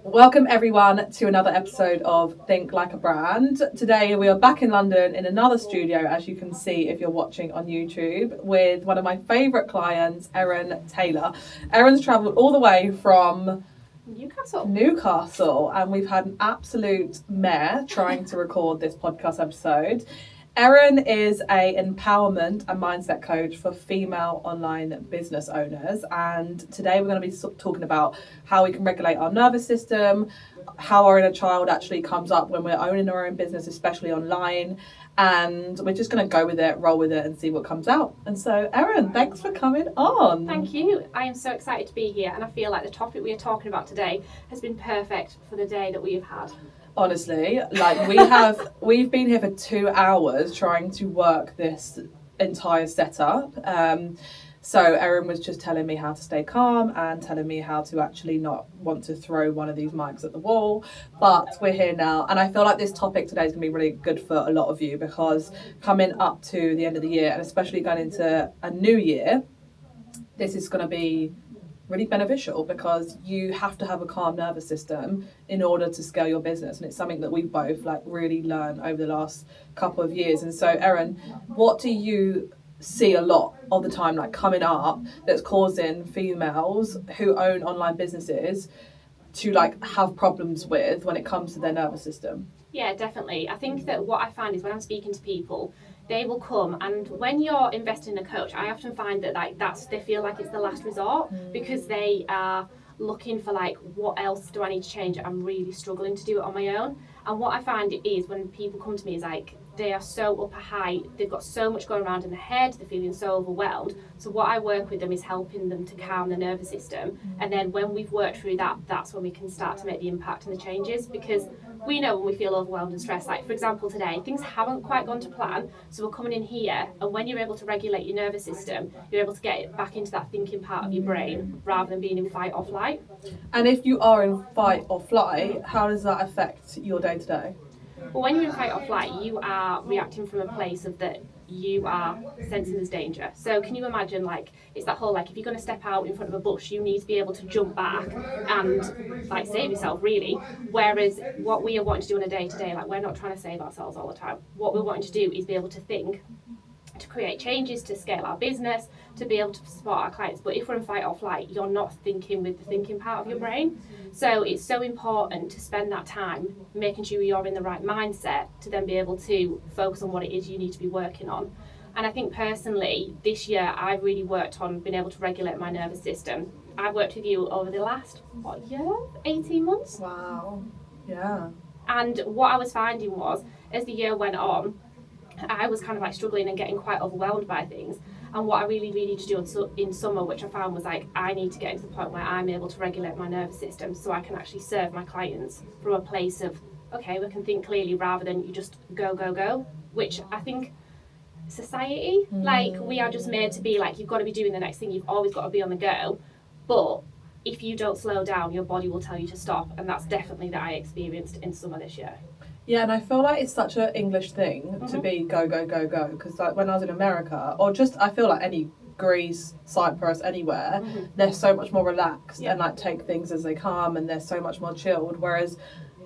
Welcome everyone to another episode of Think Like a Brand. Today we are back in London in another studio, as you can see if you're watching on YouTube, with one of my favourite clients, Erin Taylor. Erin's travelled all the way from Newcastle, and we've had an absolute mare trying to record this podcast episode. Erin is a empowerment and mindset coach for female online business owners, and today we're going to be talking about how we can regulate our nervous system, how our inner child actually comes up when we're owning our own business, especially online, and we're just going to go with it, roll with it, and see what comes out. And so, Erin, thanks for coming on. Thank you. I am so excited to be here, and I feel like the topic we are talking about today has been perfect for the day that we have had. Honestly, like we've been here for 2 hours trying to work this entire setup. So Erin was just telling me how to stay calm and telling me how to actually not want to throw one of these mics at the wall. But we're here now, and I feel like this topic today is going to be really good for a lot of you, because coming up to the end of the year, and especially going into a new year, this is going to be really beneficial, because you have to have a calm nervous system in order to scale your business, and it's something that we've both really learned over the last couple of years. And so, Erin, what do you see a lot of the time coming up that's causing females who own online businesses to have problems with when it comes to their nervous system? Yeah, definitely. I think that what I find is when I'm speaking to people, they will come, and when you're investing in a coach, I often find that they feel like it's the last resort, because they are looking for what else do I need to change? I'm really struggling to do it on my own. And what I find is when people come to me is they are so up a height, they've got so much going around in their head, they're feeling so overwhelmed. So what I work with them is helping them to calm the nervous system, and then when we've worked through that, that's when we can start to make the impact and the changes, because we know when we feel overwhelmed and stressed, for example today, things haven't quite gone to plan, so we're coming in here, and when you're able to regulate your nervous system, you're able to get it back into that thinking part of your brain rather than being in fight or flight. And if you are in fight or flight, how does that affect your day to day? Well, when you're in fight or flight, you are reacting from a place of that you are sensing there's danger. So can you imagine, it's that whole, if you're going to step out in front of a bush, you need to be able to jump back and, save yourself, really. Whereas what we are wanting to do on a day-to-day, we're not trying to save ourselves all the time. What we're wanting to do is be able to think, to create changes, to scale our business, to be able to support our clients. But if we're in fight or flight, you're not thinking with the thinking part of your brain. So it's so important to spend that time making sure you're in the right mindset to then be able to focus on what it is you need to be working on. And I think personally, this year, I've really worked on being able to regulate my nervous system. I've worked with you over the last, 18 months? Wow, yeah. And what I was finding was, as the year went on, I was kind of struggling and getting quite overwhelmed by things. And what I really need to do in summer, which I found was I need to get to the point where I'm able to regulate my nervous system so I can actually serve my clients from a place of, okay, we can think clearly rather than you just go, which I think society, we are just made to be you've got to be doing the next thing, you've always got to be on the go. But if you don't slow down, your body will tell you to stop. And that's definitely that I experienced in summer this year. Yeah, and I feel like it's such an English thing to be go, because when I was in America, or just I feel like any Greece, Cyprus, anywhere, they're so much more relaxed and take things as they come, and they're so much more chilled, whereas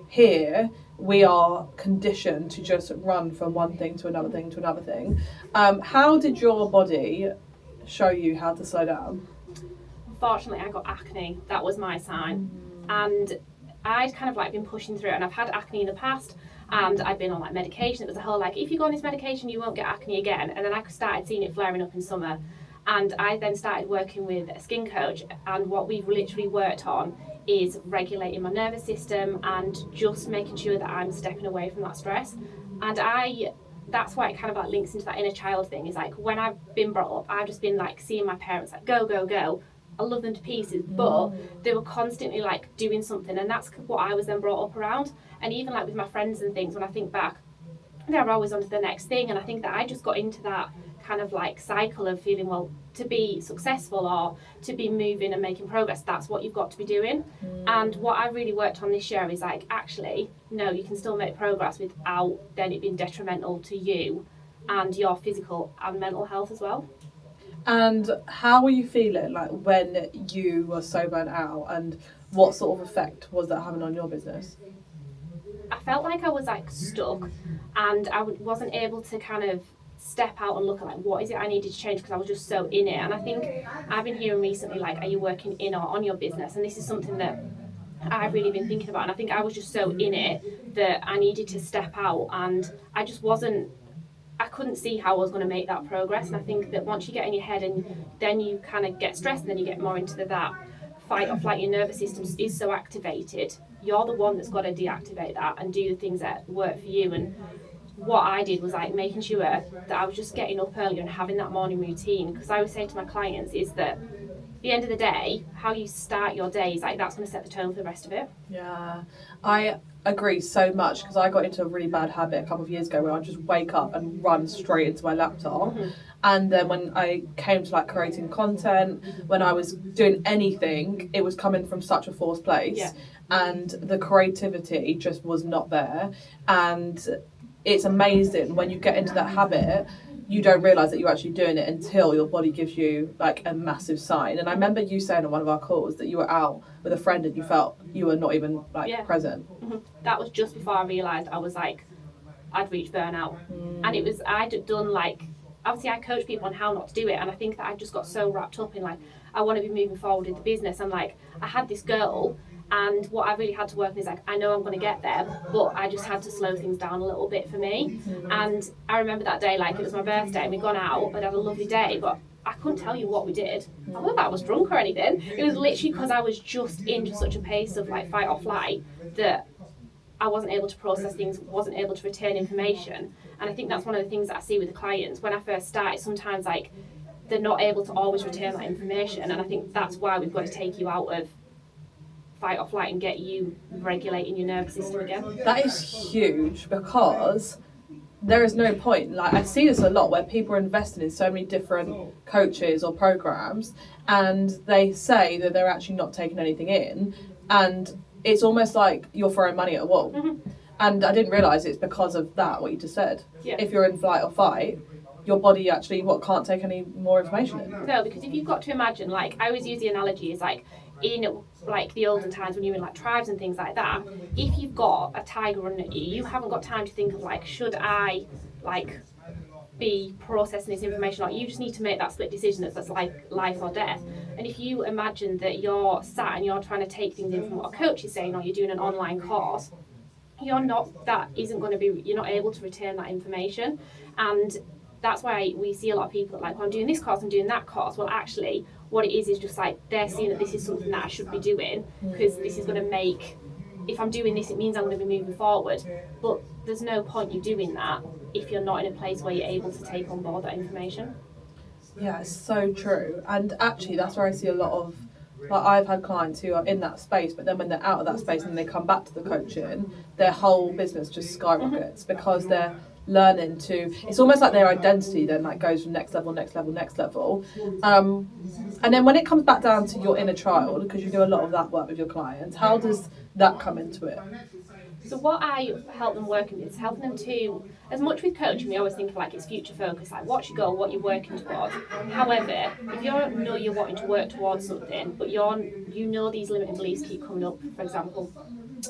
here we are conditioned to just run from one thing to another thing to another thing. How did your body show you how to slow down? Unfortunately, I got acne. That was my sign. And I'd kind of been pushing through it, and I've had acne in the past, and I've been on medication. It was a whole if you go on this medication you won't get acne again. And then I started seeing it flaring up in summer, and I then started working with a skin coach, and what we've literally worked on is regulating my nervous system and just making sure that I'm stepping away from that stress. And that's why it kind of links into that inner child thing, is when I've been brought up, I've just been seeing my parents go. I love them to pieces, but they were constantly doing something, and that's what I was then brought up around. And even with my friends and things, when I think back, they're always on to the next thing, and I think that I just got into that kind of cycle of feeling, well, to be successful or to be moving and making progress, that's what you've got to be doing. And what I really worked on this year is actually, no, you can still make progress without then it being detrimental to you and your physical and mental health as well. And how were you feeling when you were so burnt out, and what sort of effect was that having on your business? I felt like I was like stuck, and I wasn't able to kind of step out and look at like what is it I needed to change, because I was just so in it. And I think I've been hearing recently, like, are you working in or on your business? And this is something that I've really been thinking about. And I think I was just so in it that I needed to step out, and I couldn't see how I was going to make that progress. And I think that once you get in your head and then you kind of get stressed, and then you get more into that fight or flight, your nervous system is so activated. You're the one that's got to deactivate that and do the things that work for you. And what I did was like making sure that I was just getting up earlier and having that morning routine. Because I would say to my clients is that at the end of the day, how you start your day is like that's going to set the tone for the rest of it. Yeah, I agree so much, because I got into a really bad habit a couple of years ago where I'd just wake up and run straight into my laptop. Mm-hmm. And then when I came to like creating content, when I was doing anything, it was coming from such a forced place. Yeah. And the creativity just was not there. And it's amazing when you get into that habit, you don't realise that you're actually doing it until your body gives you like a massive sign. And I remember you saying on one of our calls that you were out with a friend and you felt you were not even like present. Mm-hmm. That was just before I realised I was like, I'd reached burnout. And it was, I'd done like, obviously I coach people on how not to do it. And I think that I just got so wrapped up in like, I want to be moving forward in the business. And like, I had this goal, and what I really had to work on is like, I know I'm going to get there, but I just had to slow things down a little bit for me. And I remember that day, like it was my birthday and we'd gone out and had a lovely day, but I couldn't tell you what we did. I don't know if I was drunk or anything. It was literally because I was just in such a pace of like fight or flight that I wasn't able to process things, wasn't able to retain information. And I think that's one of the things that I see with the clients. When I first started, sometimes like they're not able to always retain that information. And I think that's why we've got to take you out of fight or flight and get you regulating your nervous system again. That is huge, because there is no point. Like I see this a lot where people are investing in so many different coaches or programs, and they say that they're actually not taking anything in, and it's almost like you're throwing money at a wall. Mm-hmm. And I didn't realise it's because of that, what you just said. Yeah. If you're in flight or fight, your body actually can't take any more information in. No, because if you've got to imagine, like I always use the analogy is like in like the olden times when you were in like tribes and things like that, if you've got a tiger running at you, you haven't got time to think of like, should I like be processing this information, or you just need to make that split decision that's like life or death. And if you imagine that you're sat and you're trying to take things in from what a coach is saying, or you're doing an online course, you're not able to retain that information. And that's why we see a lot of people that like, well, I'm doing this course, I'm doing that course. Well, actually, what it is just like they're seeing that this is something that I should be doing, because this is going to make, if I'm doing this, it means I'm going to be moving forward. But there's no point you doing that if you're not in a place where you're able to take on board that information. Yeah, it's so true. And actually, that's where I see a lot of, like I've had clients who are in that space, but then when they're out of that space and they come back to the coaching, their whole business just skyrockets because they're learning to, it's almost like their identity then like goes from next level. And then when it comes back down to your inner child, because you do a lot of that work with your clients, how does that come into it? So what I help them work with is helping them to, as much with coaching, we always think of like it's future focus, like what's your goal, what you're working towards. However, if you know you're wanting to work towards something, but you know these limiting beliefs keep coming up, for example,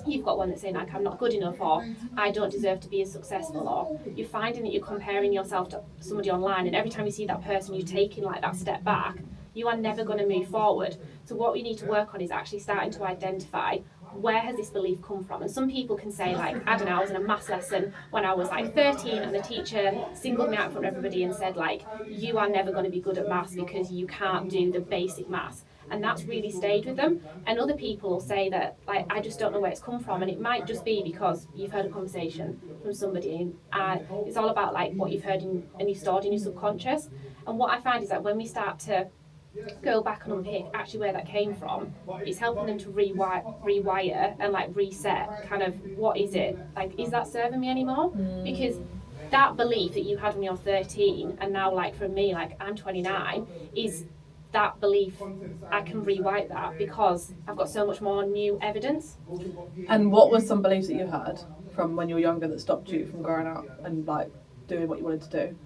you've got one that's saying like I'm not good enough, or I don't deserve to be as successful, or you're finding that you're comparing yourself to somebody online, and every time you see that person you're taking like that step back, you are never going to move forward. So what we need to work on is actually starting to identify, where has this belief come from? And some people can say like, I don't know, I was in a maths lesson when I was like 13 and the teacher singled me out in front of everybody and said like, you are never going to be good at maths because you can't do the basic maths. And that's really stayed with them. And other people will say that like, I just don't know where it's come from. And it might just be because you've heard a conversation from somebody, and it's all about like what you've heard and you've stored in your subconscious. And what I find is that when we start to go back and unpick actually where that came from, it's helping them to rewire and like reset kind of, what is it, like, is that serving me anymore? Because that belief that you had when you're 13 and now like for me, like I'm 29, is that belief, I can rewrite that because I've got so much more new evidence. And what were some beliefs that you had from when you were younger that stopped you from growing out and like doing what you wanted to do?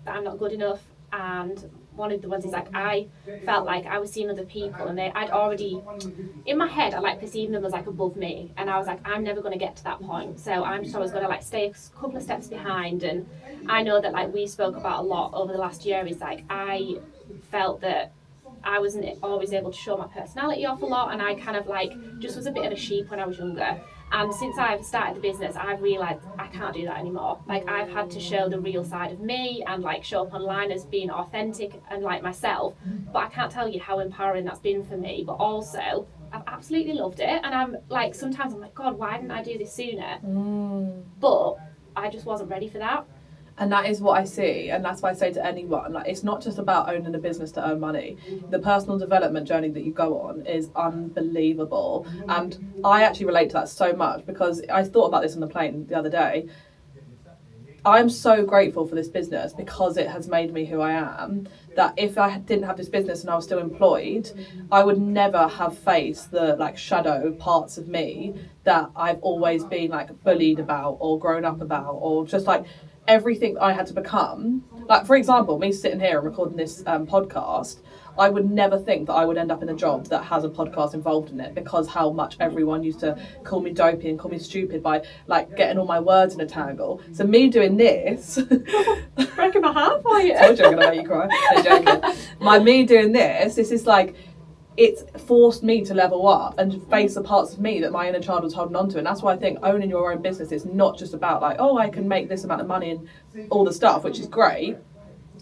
That I'm not good enough, and one of the ones is like I felt like I was seeing other people and I'd already in my head I like perceiving them as like above me, and I was like, I'm never going to get to that point, so I'm just always going to like stay a couple of steps behind. And I know that like we spoke about a lot over the last year is like I felt that I wasn't always able to show my personality off a lot, and I kind of like just was a bit of a sheep when I was younger. And since I've started the business, I've realised I can't do that anymore. Like I've had to show the real side of me and like show up online as being authentic and like myself. But I can't tell you how empowering that's been for me. But also, I've absolutely loved it. And I'm like, sometimes I'm like, God, why didn't I do this sooner? But I just wasn't ready for that. And that is what I see, and that's why I say to anyone, like, it's not just about owning a business to earn money. The personal development journey that you go on is unbelievable. And I actually relate to that so much, because I thought about this on the plane the other day. I'm so grateful for this business because it has made me who I am, that if I didn't have this business and I was still employed, I would never have faced the like shadow parts of me that I've always been like bullied about or grown up about, or just like everything I had to become. Like, for example, me sitting here and recording this podcast, I would never think that I would end up in a job that has a podcast involved in it, because how much everyone used to call me dopey and call me stupid by like getting all my words in a tangle. So me doing this Breaking my heart for you. I told you I'm gonna make you cry. No, joking. Me doing this is like, it's forced me to level up and face the parts of me that my inner child was holding on to. And that's why I think owning your own business is not just about like, oh, I can make this amount of money and all the stuff, which is great.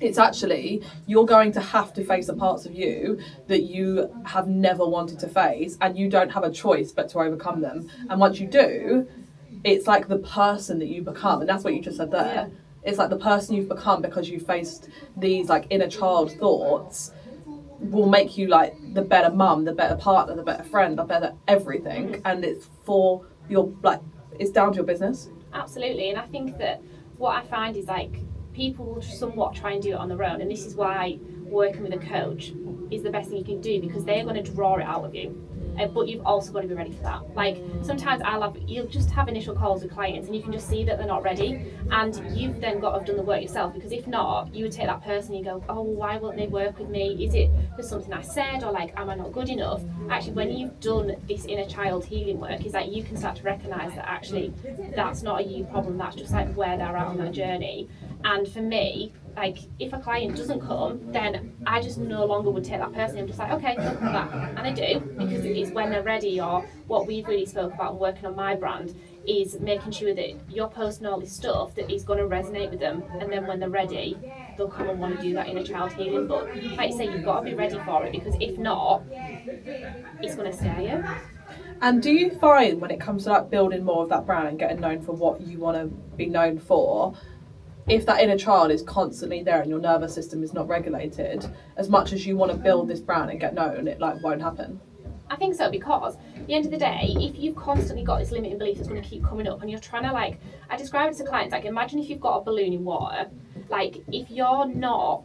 It's actually, you're going to have to face the parts of you that you have never wanted to face, and you don't have a choice but to overcome them. And once you do, it's like the person that you become. And that's what you just said there. Yeah. It's like the person you've become because you faced these like inner child thoughts will make you like the better mum, the better partner, the better friend, the better everything. And it's for your, like, it's down to your business. Absolutely. And I think that what I find is like people will somewhat try and do it on their own, and this is why working with a coach is the best thing you can do, because they're going to draw it out of you. But you've also got to be ready for that. Like sometimes you'll just have initial calls with clients and you can just see that they're not ready, and you've then got to have done the work yourself, because if not, you would take that person and you go, oh, why won't they work with me? Is it for something I said, or like, am I not good enough? Actually, when you've done this inner child healing work, is that you can start to recognise that actually that's not a you problem, that's just like where they're at on that journey. And for me, like if a client doesn't come, then I just no longer would take that person. I'm just like, okay, they'll come back. And I do, because it's when they're ready. Or what we've really spoke about and working on my brand is making sure that you're posting all this stuff that is going to resonate with them, and then when they're ready, they'll come and want to do that inner child healing. But like you say, you've got to be ready for it, because if not, it's going to scare you. And do you find when it comes to like building more of that brand and getting known for what you want to be known for, if that inner child is constantly there and your nervous system is not regulated, as much as you want to build this brand and get known, it like won't happen? I think so, because at the end of the day, if you've constantly got this limiting belief that's going to keep coming up, and you're trying to like, I describe it to clients like, imagine if you've got a balloon in water, like if you're not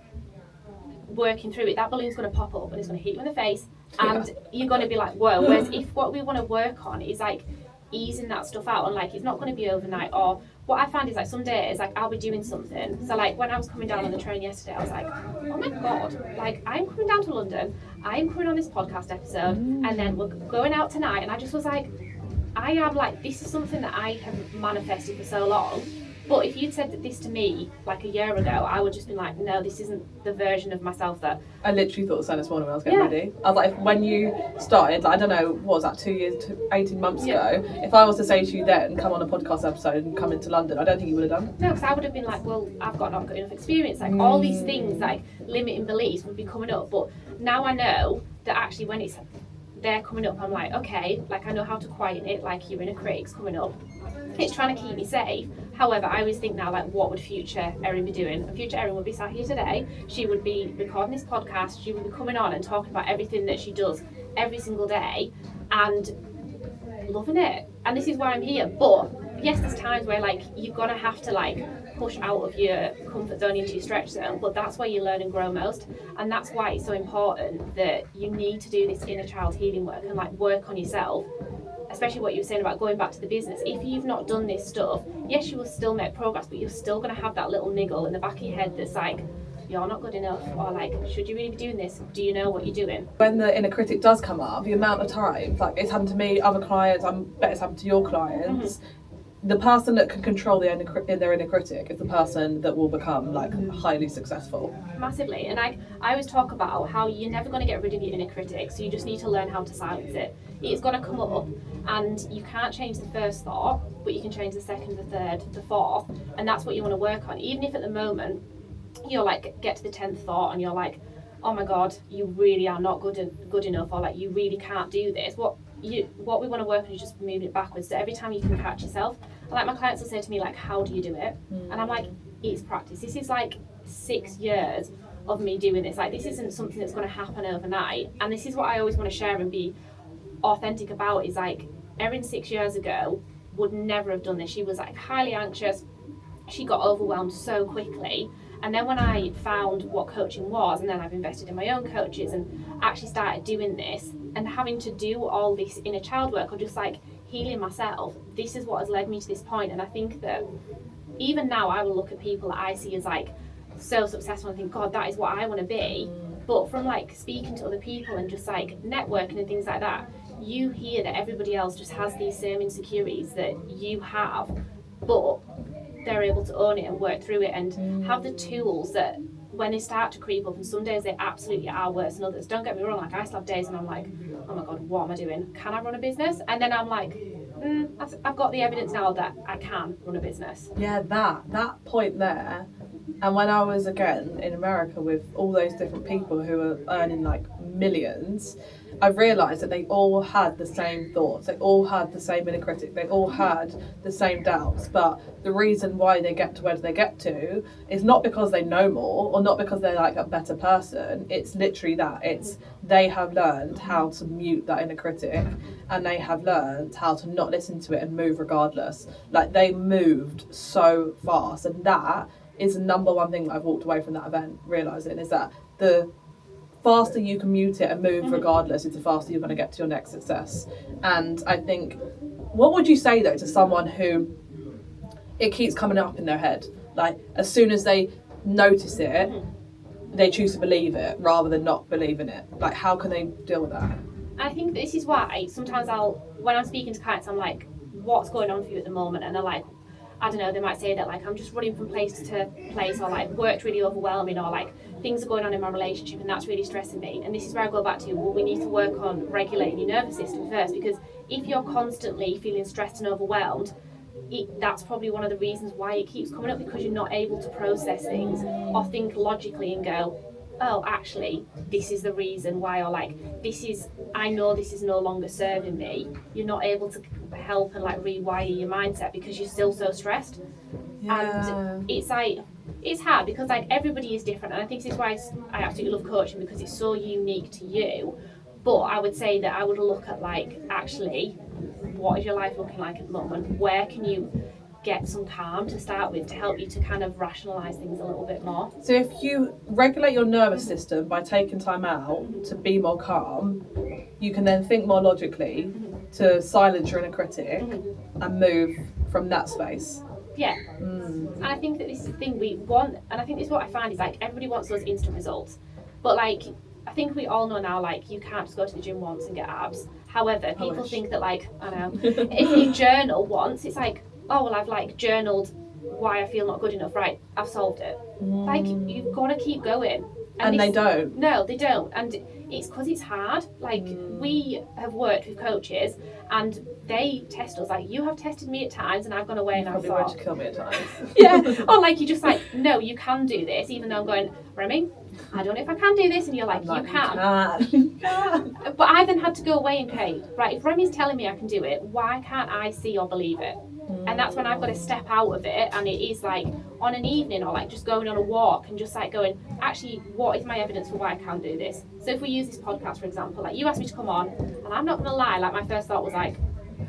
working through it, that balloon's going to pop up and it's going to hit you in the face, and you're going to be like, whoa. Whereas if what we want to work on is like easing that stuff out, and like it's not going to be overnight. Or what I find is like some days like I'll be doing something, so like when I was coming down on the train yesterday, I was like, oh my god, like I'm coming down to London, I'm coming on this podcast episode, and then we're going out tonight. And I just was like, I am like, this is something that I have manifested for so long. But if you'd said this to me like a year ago, I would just been like, no, this isn't the version of myself that... I literally thought the same this morning when I was getting ready. I was like, when you started, like, I don't know, what was that, 2 years, 18 months ago? If I was to say to you then, come on a podcast episode and come into London, I don't think you would have done. No, because I would have been like, well, I've not got enough experience. Like all these things, like limiting beliefs would be coming up. But now I know that actually when they're coming up, I'm like, okay, like I know how to quieten it, like your inner critic's coming up. It's trying to keep me safe. However, I always think now, like, what would future Erin be doing? And future Erin would be sat here today. She would be recording this podcast. She would be coming on and talking about everything that she does every single day and loving it. And this is why I'm here. But yes, there's times where, like, you're going to have to, like, push out of your comfort zone into your stretch zone. But that's where you learn and grow most. And that's why it's so important that you need to do this inner child healing work and, like, work on yourself. Especially what you were saying about going back to the business. If you've not done this stuff, yes, you will still make progress, but you're still going to have that little niggle in the back of your head that's like, you're not good enough, or like, should you really be doing this? Do you know what you're doing? When the inner critic does come up, the amount of times, like it's happened to me, other clients, I bet it's happened to your clients, the person that can control their inner critic is the person that will become like highly successful. Massively. And I always talk about how you're never going to get rid of your inner critic, so you just need to learn how to silence it. It's going to come up, and you can't change the first thought, but you can change the second, the third, the fourth, and that's what you want to work on. Even if at the moment you're like, get to the 10th thought and you're like, oh my god, you really are not good enough, or like, you really can't do this. What we want to work on is just moving it backwards. So every time you can catch yourself, and like my clients will say to me like, how do you do it? And I'm like, it's practice. This is like 6 years of me doing this. Like, this isn't something that's going to happen overnight. And this is what I always want to share and be authentic about, is like, Erin 6 years ago would never have done this. She was like highly anxious. She got overwhelmed so quickly. And then when I found what coaching was, and then I've invested in my own coaches and actually started doing this and having to do all this inner child work, or just like healing myself, this is what has led me to this point. And I think that even now I will look at people that I see as like so successful and think, God, that is what I want to be. But from like speaking to other people and just like networking and things like that, you hear that everybody else just has these same insecurities that you have, but they're able to own it and work through it and have the tools that when they start to creep up, and some days they absolutely are worse than others. Don't get me wrong, like I still have days and I'm like, oh my god, what am I doing? Can I run a business? And then I'm like, I've got the evidence now that I can run a business. Yeah, that point there. And when I was again in America with all those different people who are earning like millions, I realised that they all had the same thoughts, they all had the same inner critic, they all had the same doubts. But the reason why they get to where they get to is not because they know more or not because they're like a better person. It's literally that. It's they have learned how to mute that inner critic, and they have learned how to not listen to it and move regardless. Like, they moved so fast, and that is the number one thing that I've walked away from that event realising, is that the faster you can mute it and move regardless, is the faster you're going to get to your next success. And I think, what would you say though to someone who it keeps coming up in their head, like as soon as they notice it, they choose to believe it rather than not believing it? Like, how can they deal with that? I think this is why sometimes when I'm speaking to clients, I'm like, what's going on for you at the moment? And they're like, I don't know, they might say that like, I'm just running from place to place, or like work's really overwhelming, or like things are going on in my relationship and that's really stressing me. And this is where I go back to, well, we need to work on regulating your nervous system first, because if you're constantly feeling stressed and overwhelmed, that's probably one of the reasons why it keeps coming up, because you're not able to process things or think logically and go, oh, actually, this is the reason why, or like, I know this is no longer serving me. You're not able to help and like rewire your mindset because you're still so stressed. Yeah. And it's like, it's hard because like everybody is different, and I think this is why I absolutely love coaching, because it's so unique to you. But I would say that I would look at like, actually, what is your life looking like at the moment? Where can you get some calm to start with to help you to kind of rationalise things a little bit more? So if you regulate your nervous system by taking time out to be more calm, you can then think more logically to silence your inner critic and move from that space. Yeah. And I think that this is the thing we want, and I think this is what I find is like, everybody wants those instant results, but like, I think we all know now, like, you can't just go to the gym once and get abs. However, people think that like, I know, if you journal once, it's like, oh well, I've like journaled why I feel not good enough, right, I've solved it. Like, you've got to keep going. And they don't. No, they don't. And it's because it's hard. Like, we have worked with coaches and they test us. Like, you have tested me at times and I've gone away and I've thought... Probably to kill me at times. Yeah. Or like, you're just like, no, you can do this, even though I'm going, Remi, I don't know if I can do this. And you're like, you can. You can. But I then had to go away and say, right, if Remi's telling me I can do it, why can't I see or believe it? And that's when I've got to step out of it, and it is like on an evening or like just going on a walk and just like going, actually, what is my evidence for why I can do this? So if we use this podcast, for example, like you asked me to come on, and I'm not going to lie, like my first thought was like,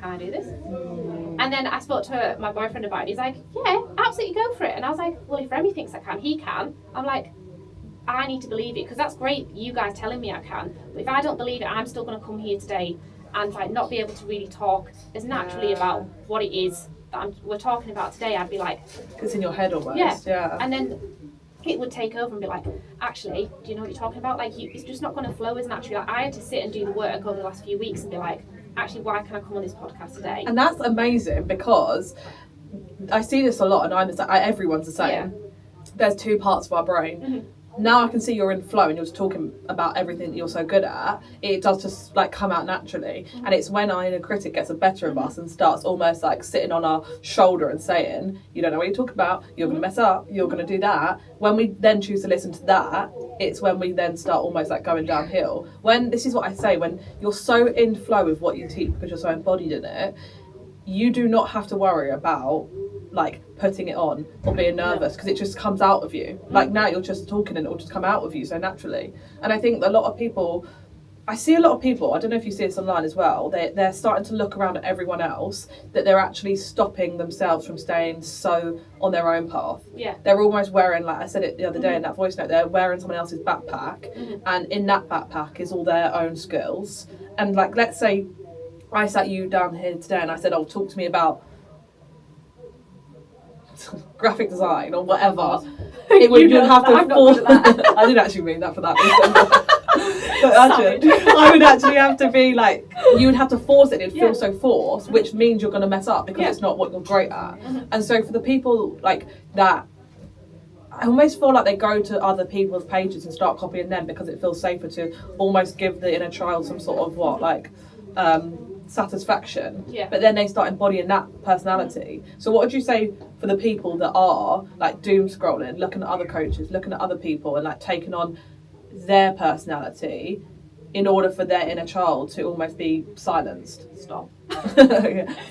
can I do this? And then I spoke to my boyfriend about it. He's like, yeah, absolutely, go for it. And I was like, well, if Remi thinks I can, he can. I'm like, I need to believe it, because that's great, you guys telling me I can. But if I don't believe it, I'm still going to come here today and like not be able to really talk as naturally about what it is that we're talking about today. I'd be like, it's in your head almost. Yeah. And then it would take over and be like, actually, do you know what you're talking about? Like, it's just not going to flow as naturally. Like, I had to sit and do the work over the last few weeks and be like, actually, why can I come on this podcast today? And that's amazing, because I see this a lot, and everyone's the same. Yeah. There's two parts of our brain. Mm-hmm. Now I can see you're in flow and you're just talking about everything that you're so good at. It does just like come out naturally. Mm-hmm. And it's when our inner critic gets the better of us and starts almost like sitting on our shoulder and saying, you don't know what you're talking about, you're going to mess up, you're going to do that. When we then choose to listen to that, it's when we then start almost like going downhill. This is what I say, when you're so in flow with what you teach because you're so embodied in it, you do not have to worry about like putting it on or being nervous, because it just comes out of you. Like now you're just talking and it will just come out of you so naturally. And I think I see a lot of people, I don't know if you see this online as well, they're starting to look around at everyone else, that they're actually stopping themselves from staying so on their own path. Yeah. They're almost wearing, like I said it the other day in that voice note, they're wearing someone else's backpack, and in that backpack is all their own skills. And like, let's say I sat you down here today and I said, talk to me about graphic design or whatever. You'd have to force. I didn't actually mean that for that reason. But I would actually have to be like, you would have to force it. It'd feel so forced, which means you're going to mess up because it's not what you're great at. And so for the people like that, I almost feel like they go to other people's pages and start copying them because it feels safer to almost give the inner child some sort of satisfaction. But then they start embodying that personality. So what would you say for the people that are like doom scrolling, looking at other coaches, looking at other people and like taking on their personality in order for their inner child to almost be silenced? Stop.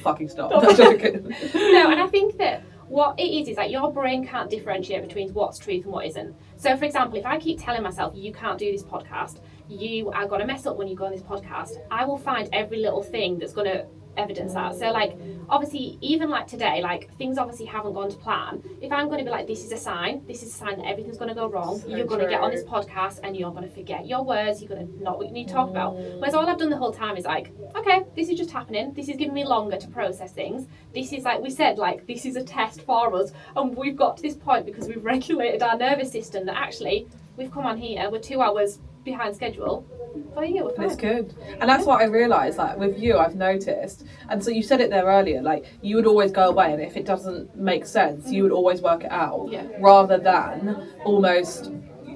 Fucking stop. No, and I think that what it is like your brain can't differentiate between what's truth and what isn't. So for example, if I keep telling myself you can't do this podcast, you are going to mess up when you go on this podcast, I will find every little thing that's going to evidence that. So like obviously even like today, like things obviously haven't gone to plan. If I'm going to be like, this is a sign that everything's going to go wrong, so you're going to get on this podcast and you're going to forget your words, you're going to not what you need to talk about. Whereas all I've done the whole time is like, okay, this is just happening, this is giving me longer to process things, this is like we said, like this is a test for us, and we've got to this point because we've regulated our nervous system that actually we've come on here, we're 2 hours behind schedule. But yeah, we're fine. It's good. And that's what I realised, like with you, I've noticed, and so you said it there earlier, like you would always go away and if it doesn't make sense, you would always work it out, rather than almost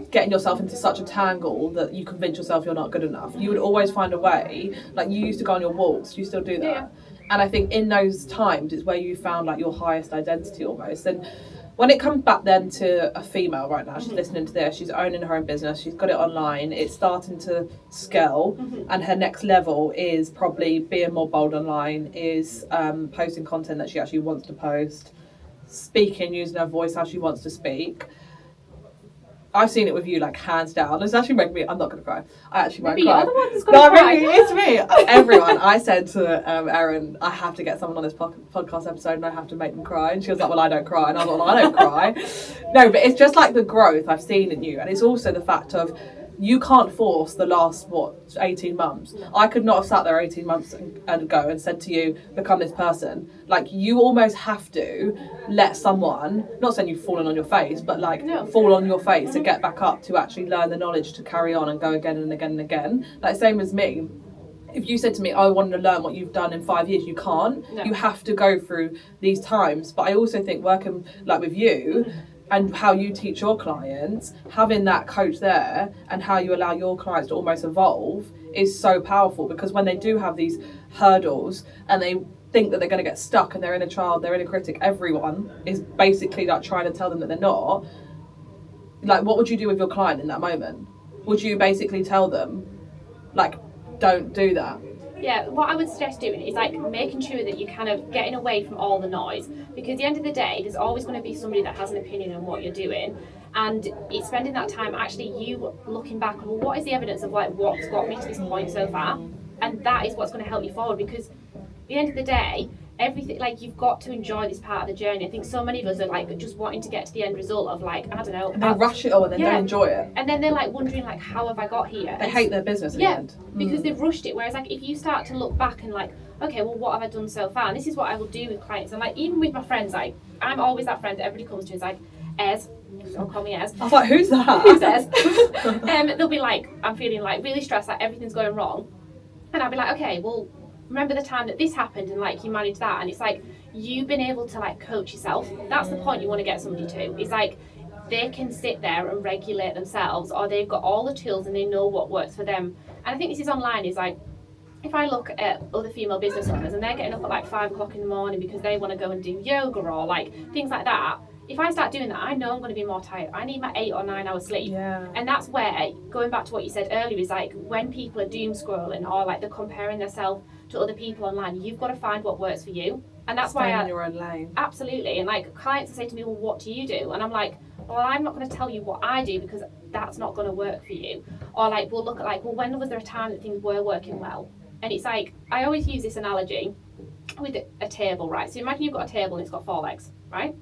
getting yourself into such a tangle that you convince yourself you're not good enough. You would always find a way. Like you used to go on your walks, you still do that. And I think in those times it's where you found like your highest identity almost. And when it comes back then to a female right now, she's listening to this, she's owning her own business, she's got it online, it's starting to scale, and her next level is probably being more bold online, is posting content that she actually wants to post, speaking, using her voice how she wants to speak. I've seen it with you, like hands down. It's actually making me. I'm not going to cry. I actually won't cry. You're the one that's going to cry. Really, it's me. Everyone. I said to Erin, I have to get someone on this podcast episode, and I have to make them cry. And she was like, "Well, I don't cry," and I was like, "Well, I don't cry." No, but it's just like the growth I've seen in you, and it's also the fact of you can't force the last 18 months. I could not have sat there 18 months ago and said to you, become this person. Like you almost have to let someone, not saying you've fallen on your face, but like fall on your face to get back up, to actually learn the knowledge to carry on and go again and again and again. Like same as me. If you said to me, I want to learn what you've done in 5 years, you can't. No. You have to go through these times. But I also think working like with you, and how you teach your clients, having that coach there and how you allow your clients to almost evolve is so powerful, because when they do have these hurdles and they think that they're going to get stuck and their inner child, their inner critic, everyone is basically like trying to tell them that they're not, like what would you do with your client in that moment? Would you basically tell them, like, don't do that? Yeah, what I would suggest doing is like making sure that you're kind of getting away from all the noise, because at the end of the day there's always going to be somebody that has an opinion on what you're doing, and it's spending that time actually you looking back on, well, what is the evidence of like what's got me to this point so far, and that is what's going to help you forward. Because at the end of the day, everything, like you've got to enjoy this part of the journey. I think so many of us are like just wanting to get to the end result of like, I don't know, and they rush it all and then don't enjoy it, and then they're like wondering like, how have I got here? They hate their business in the end because they've rushed it. Whereas like if you start to look back and like, okay, well, what have I done so far? And this is what I will do with clients, and like even with my friends, like I'm always that friend that everybody comes to, is like, Ez, don't call me Ez. I was like, who's that? Who's Ez? They'll be like, I'm feeling like really stressed, like everything's going wrong. And I'll be like, okay, well, remember the time that this happened and like you managed that. And it's like, you've been able to like coach yourself. That's the point you want to get somebody to. It's like, they can sit there and regulate themselves, or they've got all the tools and they know what works for them. And I think this is online, is like, if I look at other female business owners and they're getting up at like 5 o'clock in the morning because they want to go and do yoga or like things like that, if I start doing that, I know I'm going to be more tired. I need my 8 or 9 hours sleep. Yeah. And that's where, going back to what you said earlier, is like when people are doom scrolling or like they're comparing themselves to other people online, you've got to find what works for you. And that's Stay why in your own lane. Absolutely. And like clients will say to me, well, what do you do? And I'm like, well, I'm not going to tell you what I do because that's not going to work for you. Or like, we'll look at like, well, when was there a time that things were working well? And it's like, I always use this analogy with a table, right? So imagine you've got a table and it's got 4 legs, right?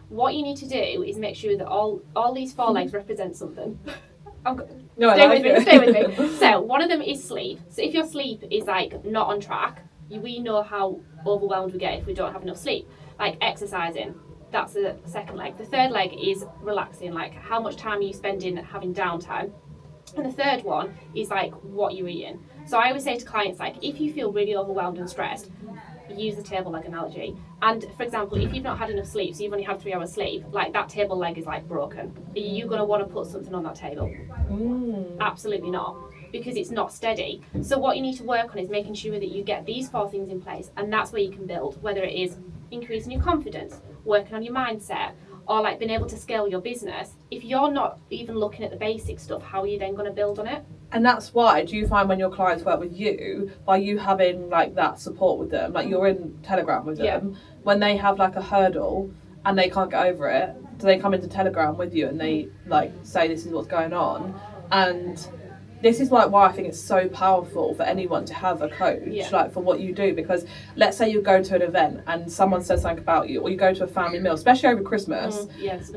What you need to do is make sure that all these 4 legs represent something. Stay with me. So one of them is sleep. So if your sleep is like not on track, we know how overwhelmed we get if we don't have enough sleep. Like exercising, that's the second leg. The third leg is relaxing, like how much time are you spending having downtime? And the third one is like what you're eating. So I always say to clients, like, if you feel really overwhelmed and stressed, use the table leg analogy. And for example, if you've not had enough sleep, so you've only had 3 hours sleep, like that table leg is like broken. Are you going to want to put something on that table? Absolutely not, because it's not steady. So what you need to work on is making sure that you get these 4 things in place, and that's where you can build, whether it is increasing your confidence, working on your mindset, or like being able to scale your business. If you're not even looking at the basic stuff, how are you then going to build on it? And that's why, do you find when your clients work with you, by you having like that support with them, like you're in Telegram with them, when they have like a hurdle and they can't get over it, do they come into Telegram with you and they like say this is what's going on? And this is like why I think it's so powerful for anyone to have a coach, like for what you do, because let's say you go to an event and someone says something about you, or you go to a family meal, especially over Christmas,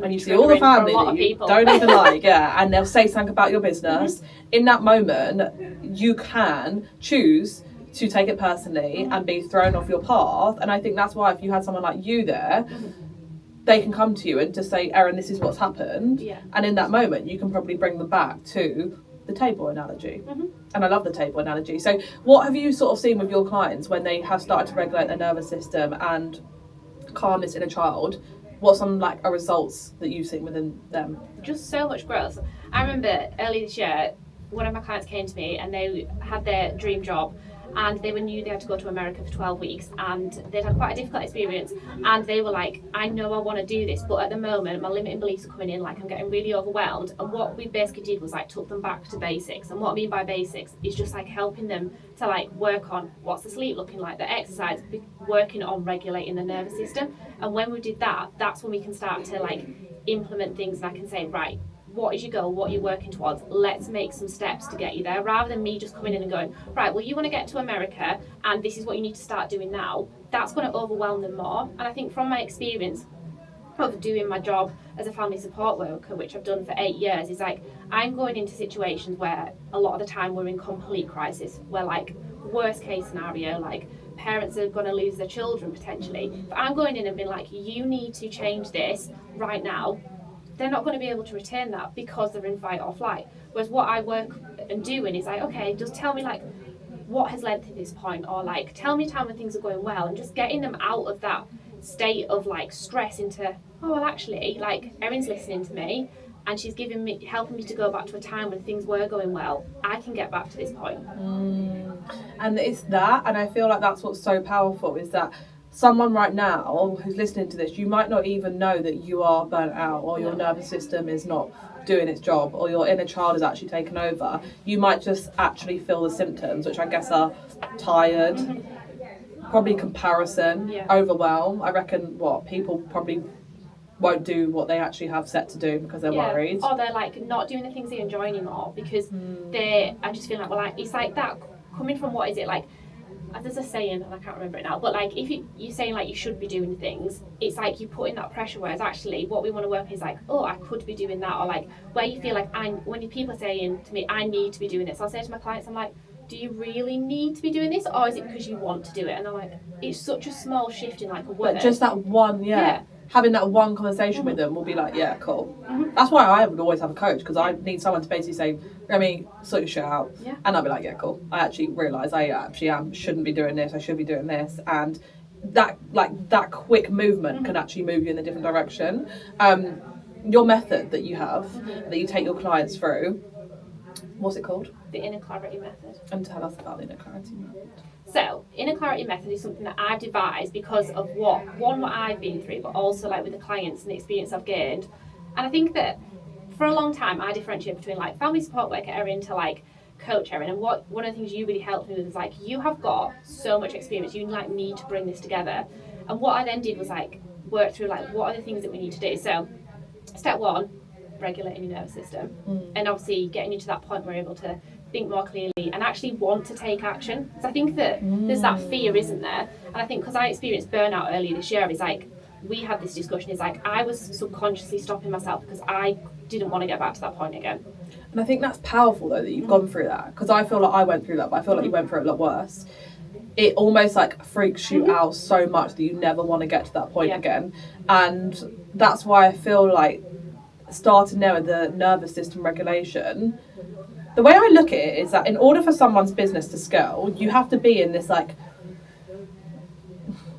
and you see all the family that you don't even like, and they'll say something about your business. In that moment, you can choose to take it personally and be thrown off your path. And I think that's why if you had someone like you there, they can come to you and just say, Erin, this is what's happened. And in that moment, you can probably bring them back to the table analogy. And I love the table analogy. So what have you sort of seen with your clients when they have started to regulate their nervous system and calm this inner child? What's some like results that you've seen within them? Just so much growth. I remember early this year, one of my clients came to me and they had their dream job, and they knew they had to go to America for 12 weeks, and they'd had quite a difficult experience, and they were like, I know I want to do this, but at the moment my limiting beliefs are coming in, like I'm getting really overwhelmed. And what we basically did was like took them back to basics. And what I mean by basics is just like helping them to like work on what's the sleep looking like, the exercise, working on regulating the nervous system. And when we did that, that's when we can start to like implement things, and I can say, right, what is your goal, what you're working towards, let's make some steps to get you there, rather than me just coming in and going, right, well, you want to get to America and this is what you need to start doing now. That's going to overwhelm them more. And I think from my experience of doing my job as a family support worker, which I've done for 8 years, is like I'm going into situations where a lot of the time we're in complete crisis, where like worst case scenario, like parents are going to lose their children potentially. But I'm going in and being like, you need to change this right now. They're not going to be able to retain that because they're in fight or flight. Whereas what I work and doing is like, okay, just tell me like what has led to this point, or like tell me a time when things are going well, and just getting them out of that state of like stress into, oh well, actually like Erin's listening to me and she's helping me to go back to a time when things were going well. I can get back to this point. And it's that, and I feel like that's what's so powerful, is that someone right now who's listening to this, you might not even know that you are burnt out, or your nervous system is not doing its job, or your inner child is actually taken over. You might just actually feel the symptoms, which I guess are tired, probably comparison, overwhelm. I reckon people probably won't do what they actually have set to do because they're worried. Or they're like not doing the things they enjoy anymore because I just feel like, it's like that coming from, what is it, like, there's a saying and I can't remember it now, but like if you're saying like you should be doing things, it's like you put in that pressure, whereas actually what we want to work is like, oh, I could be doing that, or like where you feel like when people are saying to me, I need to be doing this, I'll say to my clients, I'm like, do you really need to be doing this, or is it because you want to do it? And they're like, it's such a small shift in like a word. But just that one, having that one conversation with them will be like, yeah, cool. That's why I would always have a coach, because I need someone to basically say, Remi, sort your shit out. Yeah. And I'll be like, yeah, cool. I actually realise I actually shouldn't be doing this, I should be doing this. And that quick movement can actually move you in a different direction. Your method that you have, that you take your clients through, what's it called? The inner clarity method. And tell us about the inner clarity method. So, inner clarity method is something that I've devised because of what I've been through, but also like with the clients and the experience I've gained. And I think that for a long time I differentiate between like family support worker Erin to like coach Erin. And one of the things you really helped me with is like, you have got so much experience, you like need to bring this together. And what I then did was like work through like what are the things that we need to do. So, step one, regulating your nervous system, and obviously getting you to that point where you're able to think more clearly and actually want to take action. Because I think that there's that fear, isn't there? And I think because I experienced burnout earlier this year, is like, we had this discussion, is like, I was subconsciously stopping myself because I didn't want to get back to that point again. And I think that's powerful though, that you've gone through that, because I feel like I went through that, but I feel like you went through it a lot worse. It almost like freaks you out so much that you never want to get to that point again. And that's why I feel like starting there with the nervous system regulation, the way I look at it is that in order for someone's business to scale, you have to be in this like,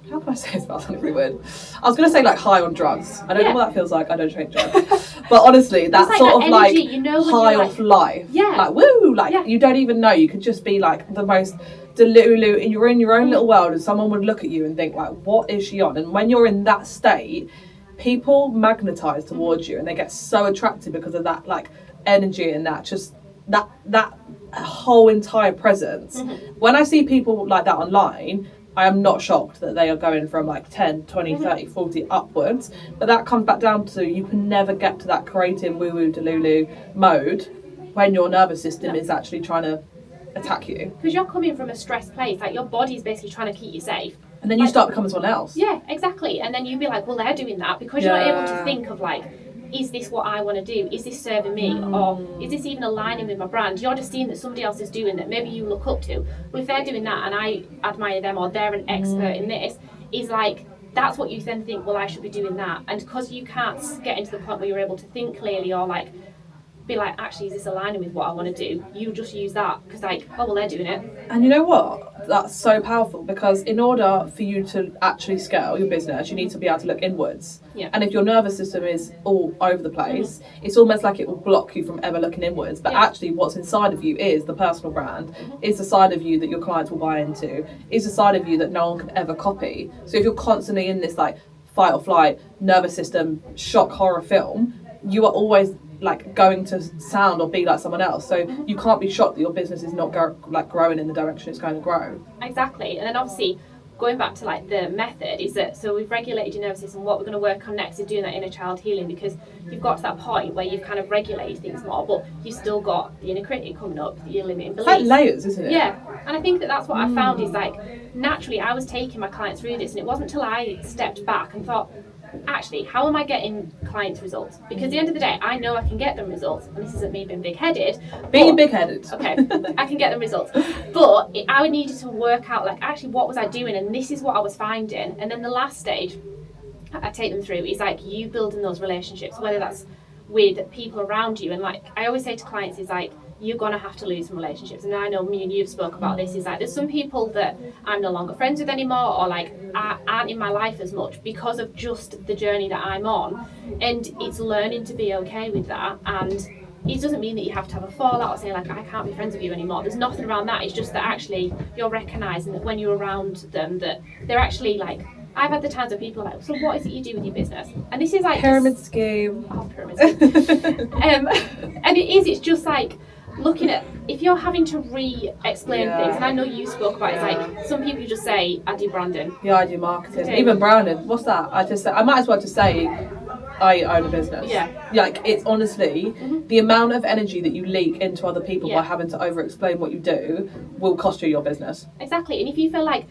how can I say this without sounding really weird? I was going to say like high on drugs. I don't know what that feels like. I don't take drugs. But honestly, that's like sort that of energy, like you know, high off life. Yeah. Like woo, like you don't even know. You could just be like the most delulu, and you're in your own little world, and someone would look at you and think like, what is she on? And when you're in that state, people magnetize towards you and they get so attracted because of that like energy and that just that whole entire presence. When I see people like that online, I am not shocked that they are going from like 10, 20, 30, 40 upwards. But that comes back down to, you can never get to that creative woo-woo delulu mode when your nervous system is actually trying to attack you. Because you're coming from a stressed place, like your body's basically trying to keep you safe. And then you start becoming someone else. Yeah, exactly. And then you'd be like, well, they're doing that, because you're not able to think of like, is this what I want to do? Is this serving me? Or is this even aligning with my brand? You're just seeing that somebody else is doing that maybe you look up to. Well, if they're doing that and I admire them, or they're an expert in this, is like, that's what you then think, well, I should be doing that. And because you can't get into the point where you're able to think clearly, or like be like, actually, is this aligning with what I want to do? You just use that because like, oh, well, they're doing it. And you know what? That's so powerful, because in order for you to actually scale your business, you need to be able to look inwards. Yeah. And if your nervous system is all over the place, it's almost like it will block you from ever looking inwards. But actually what's inside of you is the personal brand, is the side of you that your clients will buy into, is the side of you that no one can ever copy. So if you're constantly in this like fight or flight, nervous system, shock horror film, you are always like going to sound or be like someone else. So you can't be shocked that your business is not growing in the direction it's going to grow. Exactly. And then obviously going back to like the method is that, so we've regulated your nervous system. What we're going to work on next is doing that inner child healing, because you've got to that point where you've kind of regulated things more, but you've still got the inner critic coming up, your limiting beliefs. It's like layers, isn't it? Yeah. And I think that that's what I found is like, naturally I was taking my clients through this, and it wasn't until I stepped back and thought, actually, how am I getting clients results? Because at the end of the day, I know I can get them results, and this isn't me being big-headed. Being big-headed. Okay, I can get them results. But I needed to work out, like, actually, what was I doing? And this is what I was finding. And then the last stage I take them through is, like, you building those relationships, whether that's with people around you. And, like, I always say to clients is, like, you're going to have to lose some relationships. And I know me and you've spoke about this, is like, there's some people that I'm no longer friends with anymore, or like aren't in my life as much because of just the journey that I'm on. And it's learning to be okay with that. And it doesn't mean that you have to have a fallout or say like, I can't be friends with you anymore. There's nothing around that. It's just that actually you're recognising that when you're around them, that they're actually like, I've had the times where people are like, so what is it you do with your business? And this is like pyramid scheme. Oh, pyramid scheme. And it's just like, looking at, if you're having to re-explain things, and I know you spoke about it, it's like some people just say, I do branding. Yeah, I do marketing. Even branding. What's that? I might as well just say I own a business. Yeah. Like, it's honestly, the amount of energy that you leak into other people by having to over-explain what you do will cost you your business. Exactly. And if you feel like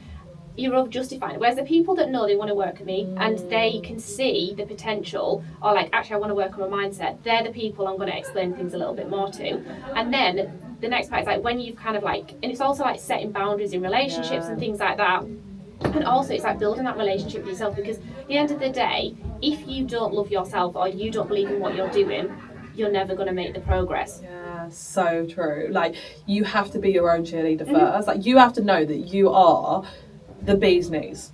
you're over-justifying it, whereas the people that know they want to work with me and they can see the potential, or like, actually I want to work on my mindset, they're the people I'm going to explain things a little bit more to. And then the next part is like when you've kind of like, and it's also like setting boundaries in relationships and things like that. And also it's like building that relationship with yourself, because at the end of the day, if you don't love yourself or you don't believe in what you're doing, you're never going to make the progress. Yeah, so true. Like, you have to be your own cheerleader first. Like, you have to know that you are the bee's knees.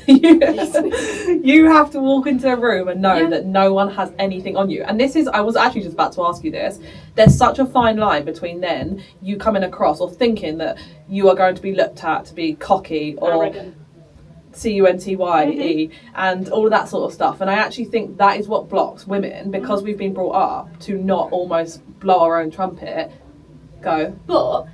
You have to walk into a room and know that no one has anything on you. And this is, I was actually just about to ask you this. There's such a fine line between then you coming across or thinking that you are going to be looked at to be cocky or Arrogant. CUNTYE and all of that sort of stuff. And I actually think that is what blocks women, because we've been brought up to not almost blow our own trumpet. Go. But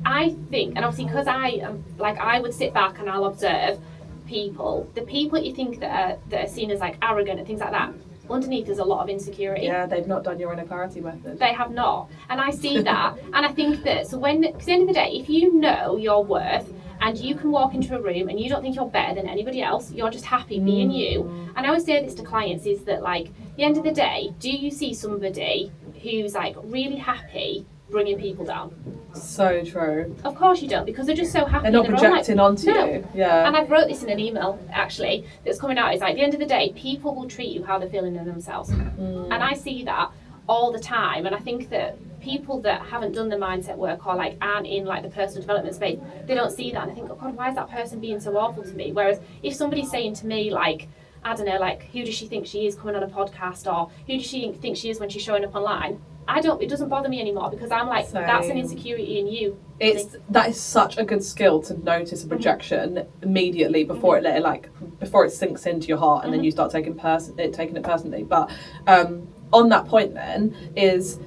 I think, and obviously because I am, like, I would sit back and I'll observe people, the people you think that are seen as like arrogant and things like that, underneath there's a lot of insecurity. Yeah, they've not done your inner clarity method. They have not. And I see that. And I think that, so when, because at the end of the day, if you know your worth and you can walk into a room and you don't think you're better than anybody else, you're just happy being you. And I always say this to clients, is that like, at the end of the day, do you see somebody who's like really happy bringing people down? So true. Of course you don't, because they're just so happy. They're not projecting onto no. you. Yeah. And I've wrote this in an email actually that's coming out. It's like, at the end of the day, people will treat you how they're feeling in themselves. And I see that all the time. And I think that people that haven't done the mindset work or like aren't in like the personal development space, they don't see that and I think, oh God, why is that person being so awful to me? Whereas if somebody's saying to me like, I don't know, like, who does she think she is coming on a podcast, or who does she think she is when she's showing up online, it doesn't bother me anymore, because I'm like, that's an insecurity in you. That is such a good skill to notice a projection immediately before before it sinks into your heart and then you start taking it personally. But on that point then is,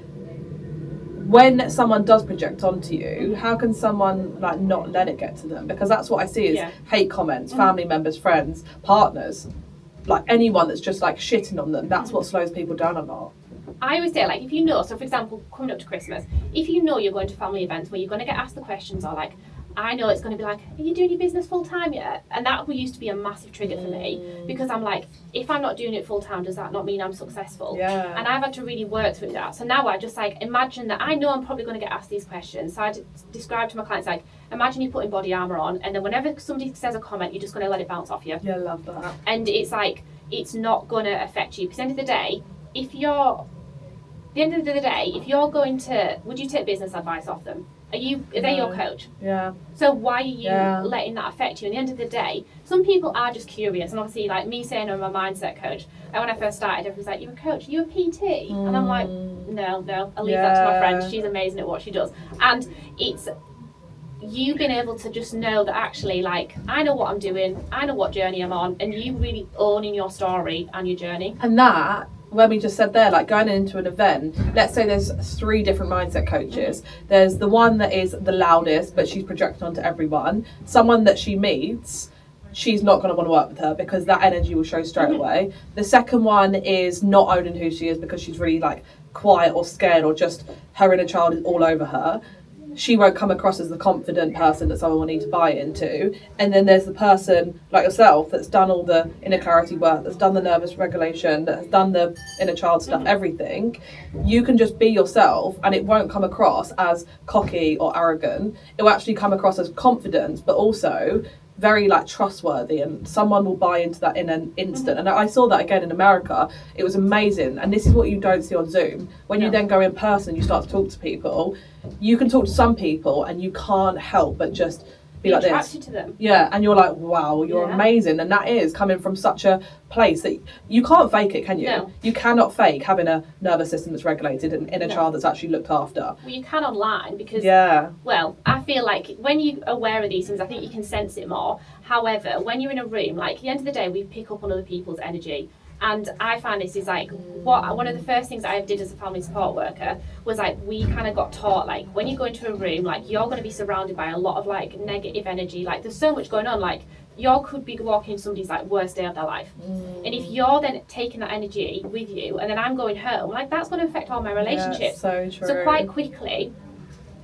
when someone does project onto you, how can someone like not let it get to them? Because that's what I see is hate comments, family members, friends, partners, like anyone that's just like shitting on them. That's what slows people down a lot. I always say, like, if you know, so for example, coming up to Christmas, if you know you're going to family events where you're going to get asked the questions, or like, I know it's going to be like, are you doing your business full time yet? And that used to be a massive trigger for me, because I'm like, if I'm not doing it full time, does that not mean I'm successful? Yeah. And I've had to really work through that. So now I just like imagine that I know I'm probably going to get asked these questions. So I describe to my clients, like, imagine you're putting body armour on, and then whenever somebody says a comment, you're just going to let it bounce off you. Yeah, I love that. And it's like, it's not going to affect you. Because at the end of the day, if you're going to, would you take business advice off them? Are they your coach? Yeah. So why are you letting that affect you? At the end of the day, some people are just curious, and obviously, like me saying I'm a mindset coach, and when I first started, everyone was like, "You're a coach? You're a PT?" And I'm like, "No, I'll leave that to my friend. She's amazing at what she does." And it's you being able to just know that actually, like, I know what I'm doing, I know what journey I'm on, and you really owning your story and your journey. And that, when we just said there, like going into an event, let's say there's 3 different mindset coaches. There's the one that is the loudest, but she's projecting onto everyone. Someone that she meets, she's not going to want to work with her because that energy will show straight away. The second one is not owning who she is because she's really like quiet or scared, or just her inner child is all over her. She won't come across as the confident person that someone will need to buy into. And then there's the person like yourself that's done all the inner clarity work, that's done the nervous regulation, that has done the inner child stuff, everything. You can just be yourself and it won't come across as cocky or arrogant. It will actually come across as confidence, but also very like trustworthy, and someone will buy into that in an instant. And I saw that again in America. It was amazing. And this is what you don't see on Zoom. When you then go in person, you start to talk to people, you can talk to some people and you can't help but just be like attracted this. To them. Yeah, and you're like, wow, you're amazing. And that is coming from such a place that you can't fake it, can you? No. You cannot fake having a nervous system that's regulated and inner child that's actually looked after. Well, you can online because, well, I feel like when you're aware of these things, I think you can sense it more. However, when you're in a room, like at the end of the day, we pick up on other people's energy. And I find this is like, one of the first things I did as a family support worker was like, we kind of got taught, like, when you go into a room, like, you're going to be surrounded by a lot of like negative energy. Like, there's so much going on. Like, you could be walking somebody's like worst day of their life. And if you're then taking that energy with you, and then I'm going home, like, that's going to affect all my relationships. So true. So quite quickly,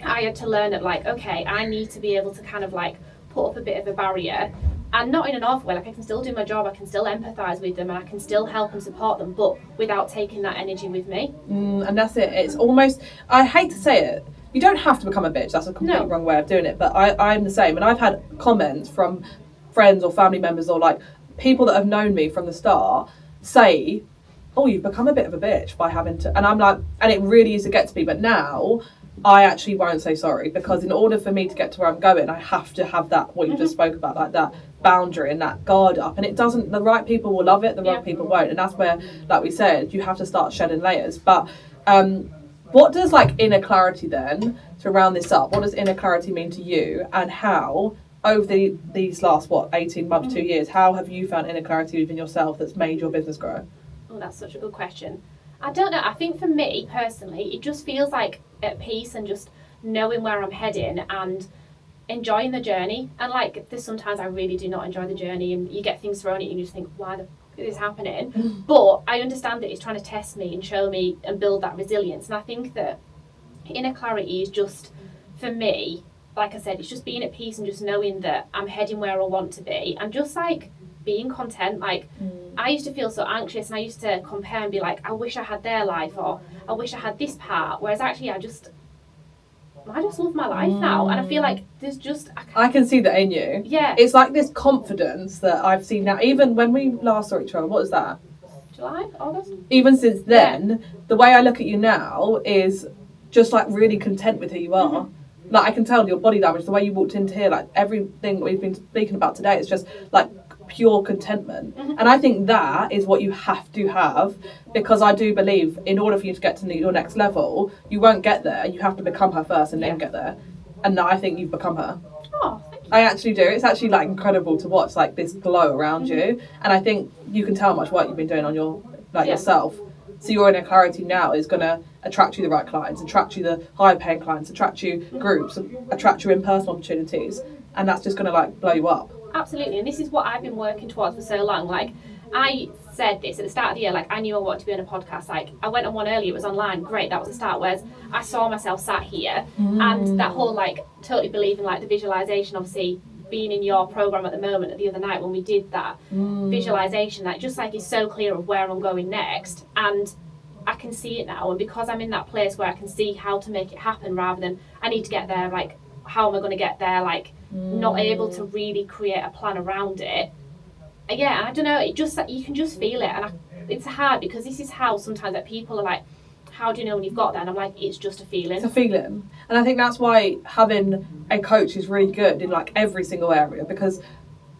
I had to learn that, like, okay, I need to be able to kind of like put up a bit of a barrier. And not in an awful way, like I can still do my job, I can still empathise with them, and I can still help and support them, but without taking that energy with me. And that's it. It's almost, I hate to say it, you don't have to become a bitch. That's a completely wrong way of doing it. But I'm the same. And I've had comments from friends or family members or like people that have known me from the start say, oh, you've become a bit of a bitch by having to, and I'm like, and it really used to get to me, but now I actually won't say sorry, because in order for me to get to where I'm going, I have to have that, what you just spoke about, like that boundary and that guard up. And it doesn't, the right people will love it, the wrong people won't. And that's where, like we said, you have to start shedding layers. But what does like inner clarity then, to round this up, what does inner clarity mean to you, and how over these last 18 months, 2 years, how have you found inner clarity within yourself that's made your business grow? Oh, that's such a good question. I don't know. I think for me personally, it just feels like at peace and just knowing where I'm heading and enjoying the journey. And like, there's sometimes I really do not enjoy the journey, and you get things thrown at you and you just think, why the f is this happening? But I understand that it's trying to test me and show me and build that resilience. And I think that inner clarity is just, for me, like I said, it's just being at peace and just knowing that I'm heading where I want to be, and just like being content. Like I used to feel so anxious, and I used to compare and be like, I wish I had their life, or I wish I had this part, whereas actually I just love my life now, and I feel like there's just I can see that in you. Yeah, it's like this confidence that I've seen now. Even when we last saw each other, what was that, July, August? Even since then, the way I look at you now is just like really content with who you are. Like I can tell your body language, the way you walked into here, like everything we've been speaking about today, it's just like pure contentment. And I think that is what you have to have, because I do believe in order for you to get to your next level, you won't get there. You have to become her first and then get there. And I think you've become her. Oh, thank you. I actually do. It's actually like incredible to watch, like this glow around you. And I think you can tell how much work you've been doing on your yourself. So your inner clarity now is going to attract you the right clients, attract you the high paying clients, attract you groups, attract you in-person opportunities. And that's just going to like blow you up. Absolutely. And this is what I've been working towards for so long. Like I said this at the start of the year, like I knew I wanted to be on a podcast. Like I went on one earlier, it was online, great, that was the start. Whereas I saw myself sat here and that whole like totally believing like the visualization, obviously being in your program at the moment, the other night when we did that visualization, that just like is so clear of where I'm going next, and I can see it now. And because I'm in that place where I can see how to make it happen, rather than I need to get there, like how am I going to get there, like not able to really create a plan around it. Yeah, I don't know, it just, you can just feel it. And it's hard, because this is how sometimes that people are like, how do you know when you've got there? And I'm like, it's just a feeling. It's a feeling. And I think that's why having a coach is really good in like every single area, because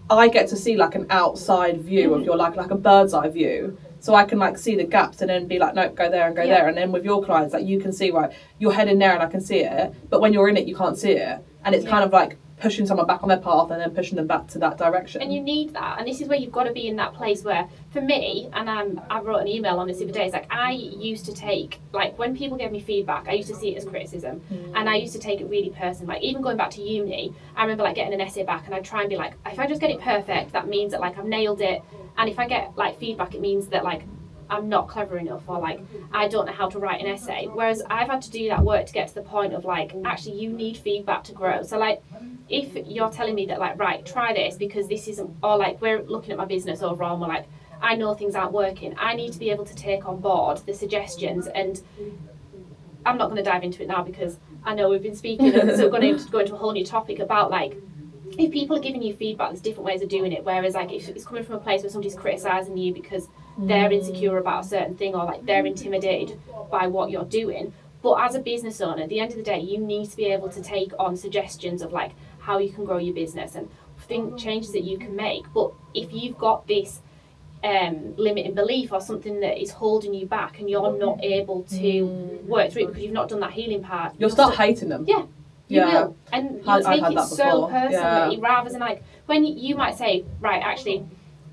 I get to see like an outside view of your like a bird's eye view. So I can like see the gaps and then be like, nope, go there and go there. And then with your clients, like you can see, right, you're heading there and I can see it. But when you're in it, you can't see it. And it's kind of like pushing someone back on their path and then pushing them back to that direction. And you need that. And this is where you've got to be in that place where, for me, and I wrote an email on this the other day, it's like I used to take, like when people gave me feedback, I used to see it as criticism. And I used to take it really personally. Like even going back to uni, I remember like getting an essay back and I'd try and be like, if I just get it perfect, that means that like I've nailed it. And if I get like feedback, it means that like I'm not clever enough, or like I don't know how to write an essay. Whereas I've had to do that work to get to the point of like, actually you need feedback to grow. So like if you're telling me that like, right, try this because this isn't, or like we're looking at my business overall and we're like, I know things aren't working, I need to be able to take on board the suggestions. And I'm not going to dive into it now because I know we've been speaking and so we're going to go into a whole new topic about like, if people are giving you feedback, there's different ways of doing it. Whereas like if it's coming from a place where somebody's criticising you because they're insecure about a certain thing, or like they're intimidated by what you're doing. But as a business owner, at the end of the day, you need to be able to take on suggestions of like how you can grow your business and think changes that you can make. But if you've got this limiting belief or something that is holding you back and you're not able to work through it because you've not done that healing part, you'll start hating them. Yeah. You will, and you take it so personally, rather than like when you might say, right, actually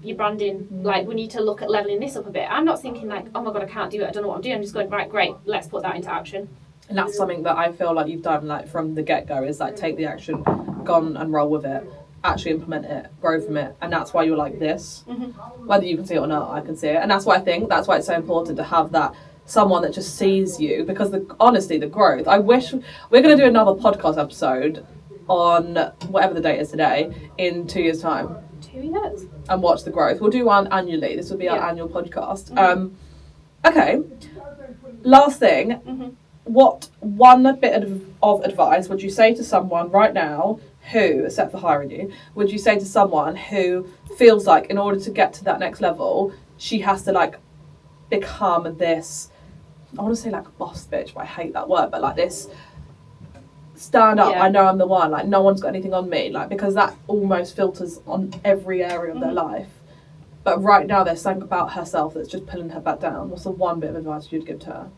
your branding, like we need to look at leveling this up a bit. I'm not thinking like, oh my god, I can't do it, I don't know what I'm doing. I'm just going, right, great, let's put that into action. And that's something that I feel like you've done like from the get-go, is like take the action, gone and roll with it, actually implement it, grow from it. And that's why you're like this. Whether you can see it or not, I can see it. And that's why I think that's why it's so important to have that someone that just sees you, because honestly the growth, I wish we're going to do another podcast episode on whatever the date is today in 2 years time, 2 years, and watch the growth. We'll do one annually. This will be our annual podcast. Okay, last thing, what one bit of advice would you say to someone right now who, except for hiring you, would you say to someone who feels like in order to get to that next level, she has to like become this, I want to say like boss bitch, but I hate that word, but like this stand up, I know I'm the one, like no one's got anything on me, like because that almost filters on every area of their life. But right now there's something about herself that's just pulling her back down. What's the one bit of advice you'd give to her?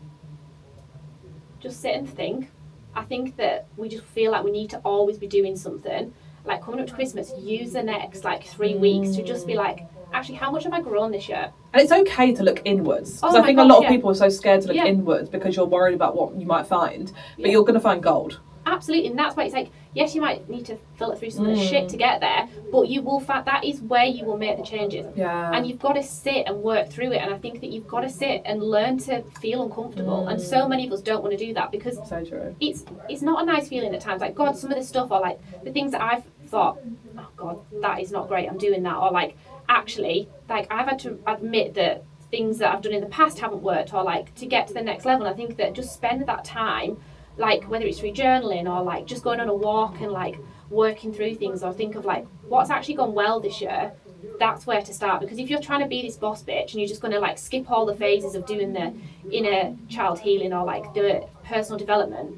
Just sit and think. I think that we just feel like we need to always be doing something. Like coming up to Christmas, use the next like 3 weeks to just be like, actually, how much have I grown this year? And it's okay to look inwards. Because I think a lot of people are so scared to look inwards because you're worried about what you might find. But you're going to find gold. Absolutely, and that's why it's like, yes, you might need to filter through some of the shit to get there, but you will find that is where you will make the changes. Yeah. And you've got to sit and work through it, and I think that you've got to sit and learn to feel uncomfortable. And so many of us don't want to do that because so true. It's not a nice feeling at times. Like, God, some of this stuff, or like the things that I've thought, oh God, that is not great, I'm doing that, or like, actually, like I've had to admit that things that I've done in the past haven't worked, or like to get to the next level. And I think that just spend that time, like whether it's through journaling or like just going on a walk and like working through things, or think of like what's actually gone well this year. That's where to start, because if you're trying to be this boss bitch and you're just going to like skip all the phases of doing the inner child healing or like the personal development,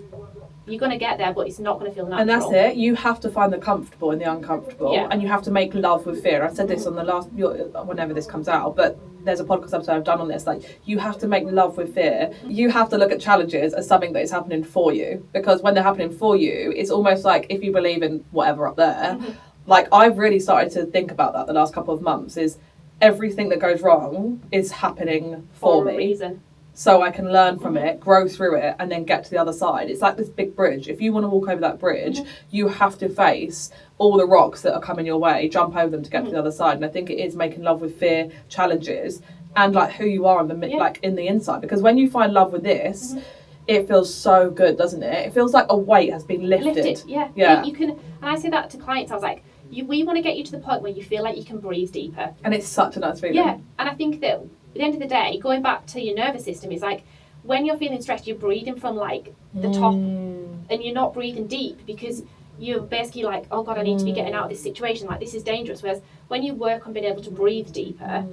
you're going to get there, but it's not going to feel natural. And that's it. You have to find the comfortable in the uncomfortable, and you have to make love with fear. I said this on the last, whenever this comes out, but there's a podcast episode I've done on this. Like, you have to make love with fear. You have to look at challenges as something that is happening for you, because when they're happening for you, it's almost like if you believe in whatever up there. Like, I've really started to think about that the last couple of months. Is everything that goes wrong is happening for me. A reason. So I can learn from it, grow through it, and then get to the other side. It's like this big bridge. If you want to walk over that bridge, you have to face all the rocks that are coming your way, jump over them to get to the other side. And I think it is making love with fear, challenges, and like who you are in the like in the inside. Because when you find love with this, it feels so good, doesn't it? It feels like a weight has been lifted. Yeah. You can, and I say that to clients. I was like, we want to get you to the point where you feel like you can breathe deeper. And it's such a nice feeling. Yeah, and I think that at the end of the day, going back to your nervous system, is like when you're feeling stressed, you're breathing from like the top, and you're not breathing deep because you're basically like, oh God, I need to be getting out of this situation. Like, this is dangerous. Whereas when you work on being able to breathe deeper,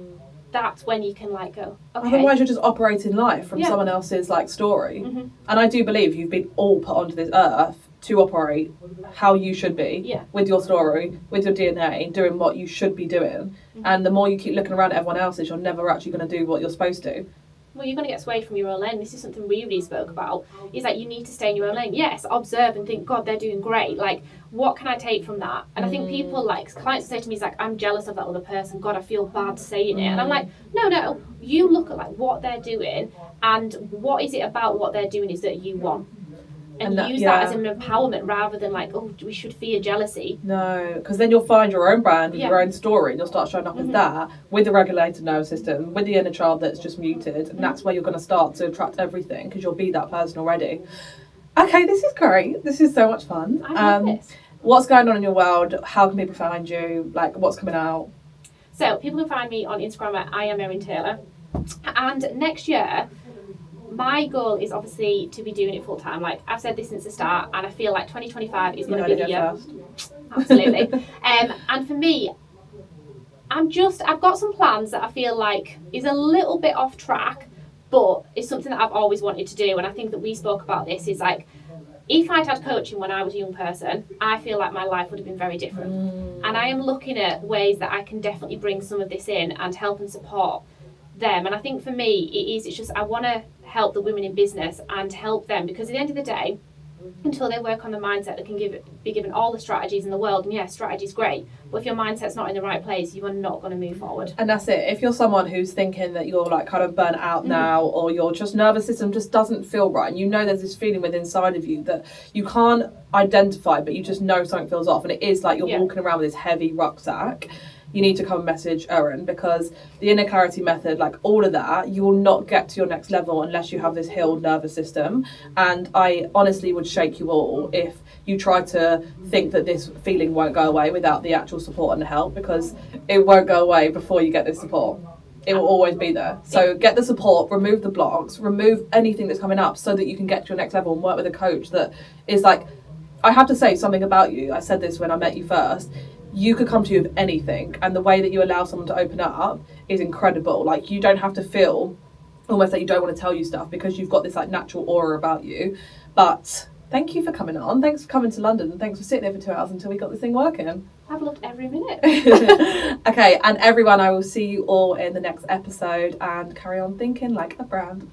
that's when you can like go, okay. Otherwise you're just operating life from someone else's like story. And I do believe you've been all put onto this earth to operate how you should be, with your story, with your DNA, doing what you should be doing. And the more you keep looking around at everyone else's, you're never actually going to do what you're supposed to. Well, you're going to get swayed from your own lane. This is something we really spoke about, is that you need to stay in your own lane. Yes, observe and think, God, they're doing great. Like, what can I take from that? And I think people, like, clients say to me, it's like, I'm jealous of that other person. God, I feel bad saying it. And I'm like, no, you look at, like, what they're doing, and what is it about what they're doing is that you want. And use that as an empowerment rather than like, oh, we should fear jealousy. No, because then you'll find your own brand with your own story, and you'll start showing up as that, with the regulated nervous system, with the inner child that's just muted, and that's where you're going to start to attract everything, because you'll be that person already. Okay, this is great. This is so much fun. I love this. What's going on in your world? How can people find you? Like, what's coming out? So people can find me on Instagram at I am Erin Taylor. And next year, my goal is obviously to be doing it full time. Like, I've said this since the start, and I feel like 2025 is going to be the year. Absolutely. And for me, I've got some plans that I feel like is a little bit off track, but it's something that I've always wanted to do. And I think that we spoke about this, is like, if I'd had coaching when I was a young person, I feel like my life would have been very different. And I am looking at ways that I can definitely bring some of this in and help and support them. And I think for me, it's just, I want to help the women in business and help them, because at the end of the day, until they work on the mindset, they can be given all the strategies in the world. And strategy's great, but if your mindset's not in the right place, you are not going to move forward. And that's it. If you're someone who's thinking that you're like kind of burnt out now, or your just nervous system just doesn't feel right, and you know there's this feeling within inside of you that you can't identify, but you just know something feels off, and it is like you're walking around with this heavy rucksack, you need to come and message Erin, because the inner clarity method, like all of that, you will not get to your next level unless you have this healed nervous system. And I honestly would shake you all if you try to think that this feeling won't go away without the actual support and the help, because it won't go away before you get this support. It will always be there. So get the support, remove the blocks, remove anything that's coming up so that you can get to your next level and work with a coach that is like, I have to say something about you. I said this when I met you first. You could come to you with anything, and the way that you allow someone to open up is incredible. Like, you don't have to feel almost like you don't want to tell you stuff because you've got this like natural aura about you. But thank you for coming on. Thanks for coming to London, and thanks for sitting there for 2 hours until we got this thing working. I've loved every minute. Okay, and everyone, I will see you all in the next episode, and carry on thinking like a brand.